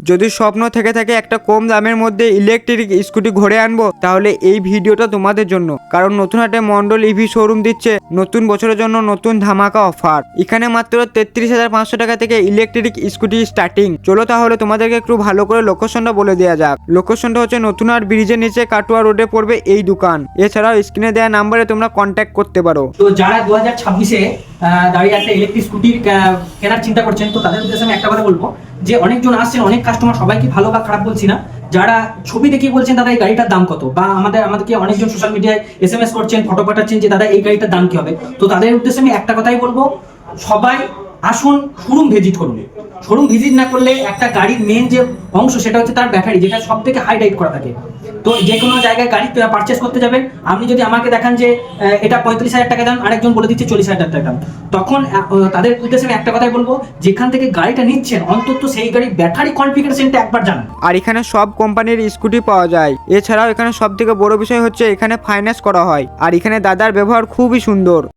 যদি স্বপ্ন থেকে থাকে একটা কম দামের মধ্যে ইলেকট্রিক স্কুটি ঘুরে আনবো, তাহলে এই ভিডিওটা তোমাদের জন্য। কারণ নতুন হাটে মন্ডল ইভি শোরুম দিচ্ছে নতুন বছরের জন্য নতুন ধামাকা অফার। এখানে মাত্র 33,500 টাকা থেকে ইলেকট্রিক স্কুটি স্টার্টিং। চলো তাহলে তোমাদেরকে একটু ভালো করে লোকেশনটা বলে দেওয়া যাক। লোকেশনটা হচ্ছে নতুন হাট ব্রিজের নিচে কাটুয়া রোডে পড়বে এই দোকান। এছাড়াও স্ক্রিনে দেওয়া নাম্বারে তোমরা কন্ট্যাক্ট করতে পারো। তো যারা 2026-এ দাঁড়িয়ে একটা ইলেকট্রিক স্কুটি কেনার চিন্তা করছেন, তো তাদের উদ্দেশ্যে আমি একটা কথা বলবো যে অনেকজন আসছেন, অনেক কাস্টমার, সবাইকে ভালো বা খারাপ বলছি না, যারা ছবি দেখে বলছেন দাদা এই গাড়িটার দাম কত, বা আমাদেরকে অনেকজন সোশ্যাল মিডিয়ায় SMS করছেন, ফটো পাঠাচ্ছেন যে দাদা এই গাড়িটার দাম কি হবে। তো তাদের উদ্দেশ্যে আমি একটা কথাই বলবো, সবাই আসুন, শোরুম ভিজিট করুন। শোরুম ভিজিট না করলে একটা গাড়ির মেন যে অংশ সেটা হচ্ছে তার ব্যাটারি, যেটা সব থেকে হাইলাইট করা থাকে। তো যে কোনো জায়গায় গাড়ি পারচেস করতে যাবেন, আপনি যদি আমাকে দেখান যে এটা 35,000 টাকা দাম, আরেকজন বলে দিচ্ছে 40,000 টাকা দাম, তখন তাদের উদ্দেশ্যে আমি একটা কথাই বলবো, যেখান থেকে গাড়িটা নিচ্ছেন অন্তত সেই গাড়ির ব্যাটারি কনফিগারেশনটা একবার জানুন। আর এখানে সব কোম্পানির স্কুটি পাওয়া যায়। এছাড়াও এখানে সব থেকে বড় বিষয় হচ্ছে এখানে ফাইন্যান্স করা হয়। আর এখানে দাদার ব্যবহার খুবই সুন্দর।